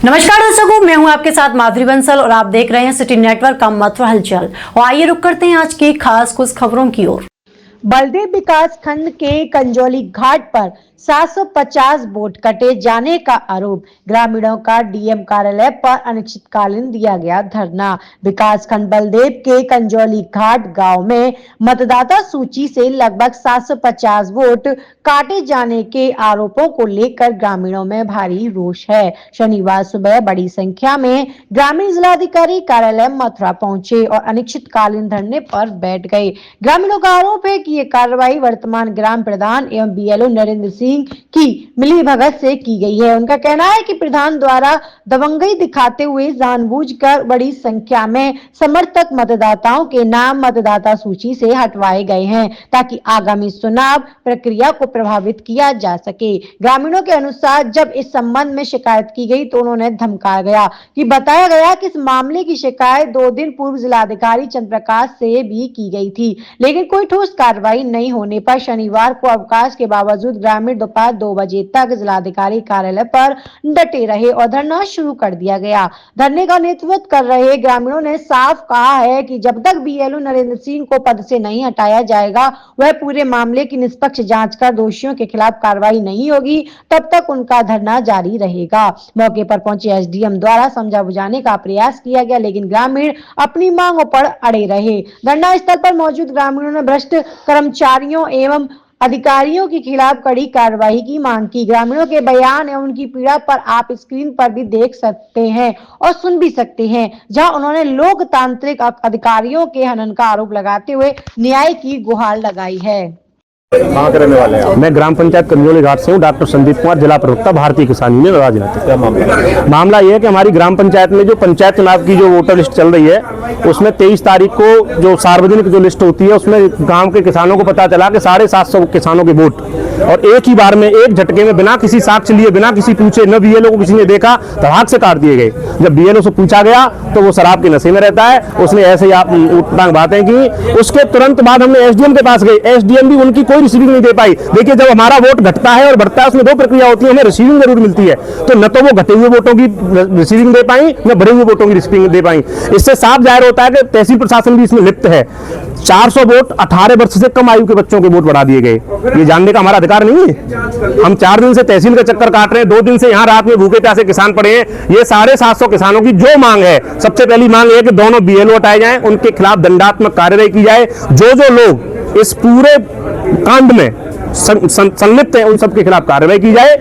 नमस्कार दर्शकों, मैं हूं आपके साथ माधुरी बंसल और आप देख रहे हैं सिटी नेटवर्क का मथुरा हलचल। और आइए रुक करते हैं आज की खास कुछ खबरों की ओर। बलदेव विकास खंड के कंजौली घाट पर 750 बोट कटे जाने का आरोप। ग्रामीणों का डीएम कार्यालय पर अनिश्चितकालीन दिया गया धरना। विकास खंड बलदेव के कंजौली घाट गांव में मतदाता सूची से लगभग 750 वोट काटे जाने के आरोपों को लेकर ग्रामीणों में भारी रोष है। शनिवार सुबह बड़ी संख्या में ग्रामीण जिलाधिकारी कार्यालय मथुरा पहुंचे और अनिश्चितकालीन धरने पर बैठ गए। ग्रामीणों का आरोप है कि ये कार्रवाई वर्तमान ग्राम प्रधान एवं बीएलओ नरेंद्र सिंह की मिलीभगत से की गई है। उनका कहना है कि प्रधान द्वारा दबंगई दिखाते हुए जानबूझकर बड़ी संख्या में समर्थक मतदाताओं के नाम मतदाता सूची से हटवाए गए हैं ताकि आगामी चुनाव प्रक्रिया को प्रभावित किया जा सके। ग्रामीणों के अनुसार जब इस संबंध में शिकायत की गई तो उन्होंने धमकाया गया कि बताया गया कि इस मामले की शिकायत 2 दिन पूर्व जिलाधिकारी चंद्रप्रकाश से भी की गई थी, लेकिन कोई ठोस कार्रवाई नहीं होने पर शनिवार को अवकाश के बावजूद ग्रामीण दोपहर 2 बजे तक जिलाधिकारी कार्यालय पर डटे रहे और धरना शुरू कर दिया गया। धरने का नेतृत्व कर रहे ग्रामीणों ने साफ कहा है कि जब तक बीएलओ नरेंद्र सिंह को पद से नहीं हटाया जाएगा, वह पूरे मामले की निष्पक्ष जांच कर दोषियों के खिलाफ कार्रवाई नहीं होगी, तब तक उनका धरना जारी रहेगा। मौके पर पहुंचे एसडीएम द्वारा समझा बुझाने का प्रयास किया गया, लेकिन ग्रामीण अपनी मांगों पर अड़े रहे। धरना स्थल पर मौजूद ग्रामीणों ने भ्रष्ट कर्मचारियों एवं अधिकारियों के खिलाफ कड़ी कार्रवाई की मांग की। ग्रामीणों के बयान एवं उनकी पीड़ा पर आप स्क्रीन पर भी देख सकते हैं और सुन भी सकते हैं, जहां उन्होंने लोकतांत्रिक अधिकारियों के हनन का आरोप लगाते हुए न्याय की गुहार लगाई है। कहाँ के रहने वाले हैं? मैं ग्राम पंचायत कंजौली घाट से हूँ। डॉक्टर संदीप कुमार, जिला प्रवक्ता, भारतीय किसान यूनियन राजनीति। क्या मामला ये है कि हमारी ग्राम पंचायत में जो पंचायत चुनाव की जो वोटर लिस्ट चल रही है, उसमें 23 तारीख को जो सार्वजनिक जो लिस्ट होती है, उसमें गांव के किसानों को पता चला कि 750 किसानों के वोट और एक ही बार में एक झटके में बिना किसी साक्ष्य लिए, बिना किसी पूछे, न बीएलओ को किसी ने देखा, धड़ाक से काट दिए गए। जब बीएलओ से पूछा गया तो वो शराब के नशे में रहता है, उसने ऐसे ही बातें की। उसके तुरंत बाद हमने एसडीएम के पास गए, एसडीएम भी उनकी कोई रिसीविंग नहीं दे पाई। देखिए, जब हमारा वोट घटता है और बढ़ता है, उसमें 2 प्रक्रिया होती है, हमें रिसीविंग जरूर मिलती है, तो न तो वो घटे हुए वोटों की रिसीविंग दे पाई, न बढ़े हुए वोटों की रिसीविंग दे पाई। इससे साफ जाहिर होता है कि तहसील प्रशासन भी इसमें लिप्त है। 400 वोट 18 वर्ष से कम आयु के बच्चों के वोट बढ़ा दिए गए। ये जानने का हमारा अधिकार नहीं है? हम 4 दिन से तहसील का चक्कर काट रहे हैं, 2 दिन से यहाँ रात में भूखे प्यासे किसान पड़े हैं। ये 750 किसानों की जो मांग है, सबसे पहली मांग है कि दोनों बीएलओ हटाए जाएं, उनके खिलाफ दंडात्मक कार्रवाई की जाए। जो लोग इस पूरे कांड में संलिप्त है, उन सबके खिलाफ कार्रवाई की जाए,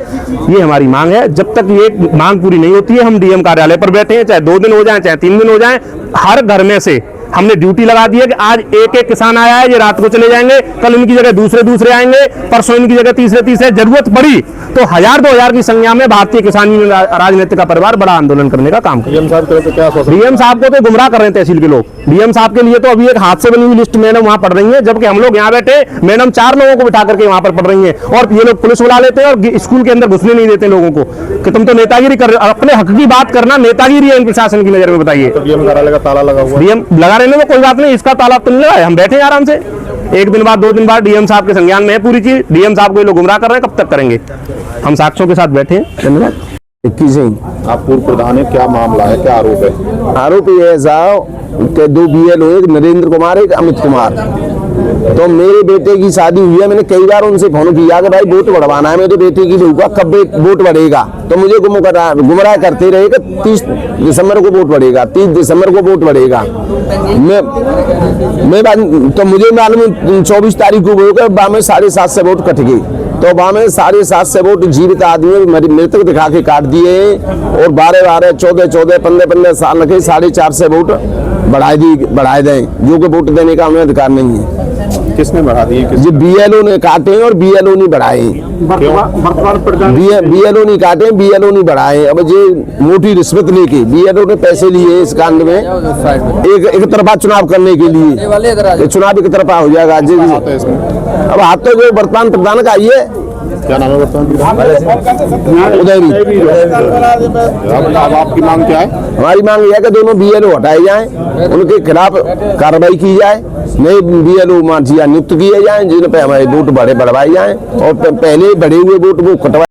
ये हमारी मांग है। जब तक ये मांग पूरी नहीं होती है, हम डीएम कार्यालय पर बैठे हैं, चाहे 2 दिन हो जाए, चाहे 3 दिन हो जाए। हर घर में से हमने ड्यूटी लगा दी है कि आज एक किसान आया है, ये रात को चले जाएंगे, कल इनकी जगह दूसरे आएंगे, परसों इनकी जगह तीसरे। जरूरत पड़ी तो 1000-2000 की संख्या में भारतीय किसान यूनियन राजनीति का परिवार बड़ा आंदोलन करने का काम करेगा। डीएम साहब को तो गुमराह कर रहे हैं तहसील के लोग। डीएम साहब के लिए तो अभी एक हाथ से बनी हुई लिस्ट मैडम वहां पढ़ रही है, जबकि हम लोग यहाँ बैठे, मैडम 4 लोगों को बिठा करके वहां पर पढ़ रही है, और ये लोग पुलिस बुला लेते हैं और स्कूल के अंदर घुसने नहीं देते लोगों को कि तुम तो नेतागिरी कर रहे हो। अपने हक की बात करना नेतागिरी है इन प्रशासन की नजर में? बताइए। डीएम कार्यालय का ताला लगा हुआ है। डीएम लगा रहने में कोई बात नहीं, इसका ताला तो नहीं लगा है, हम बैठे आराम से। 1 दिन बाद 2 दिन बाद डीएम साहब के संज्ञान में है पूरी चीज। डीएम साहब को ये लोग गुमराह कर रहे हैं, कब तक करेंगे? हम साक्ष्यों के साथ बैठे हैं। धन्यवाद। आप पूर्व प्रधान है, क्या मामला है, क्या आरोप है? आरोप ये है साहब कि 2 बीएलओ, एक नरेंद्र कुमार, एक अमित कुमार। तो मेरे बेटे की शादी हुई है, मैंने कई बार उनसे फोन किया कि भाई वोट बढ़वाना है, मेरे बेटे की बहू का कब वोट बढ़ेगा, तो मुझे गुमराह करते रहे कि 30 दिसंबर को वोट बढ़ेगा, 30 दिसंबर को वोट बढ़ेगा। मैं तो मुझे मालूम 24 तारीख को वो 750 से वोट कट गई, तो वहां में 750 से वोट जीवित आदमी मृतक दिखा के काट दिए, और 12-12, 14-14, 15-15 साल लगे 4.5 से वोट बढ़ाए दें, जो कि वोट देने का हमें अधिकार नहीं है। किसने बढ़ा दिए? जी बीएलओ ने काटे और बीएलओ नहीं बढ़ाए। बीएलओ नहीं काटे, बीएलओ नहीं बढ़ाए। अब ये मोटी रिश्वत लेके बीएलओ ने पैसे लिए इस कांड में, एक तरफा चुनाव करने के लिए। चुनाव एक तरफा हो जाएगा। अब हाथ तो जो वर्तमान प्रधान का ये क्या नाम है वर्तमान? उदयवी। अब आपकी मांग क्या है? हमारी मांग यह है कि दोनों बीएलओ हटाए जाएं, उनके खिलाफ कार्रवाई की जाए, नए बीएलओ नियुक्त किए जाएं, जिन पे हमारे वोट बढ़वाए जाएं, और पहले बढ़े हुए वोट वो कटवाए।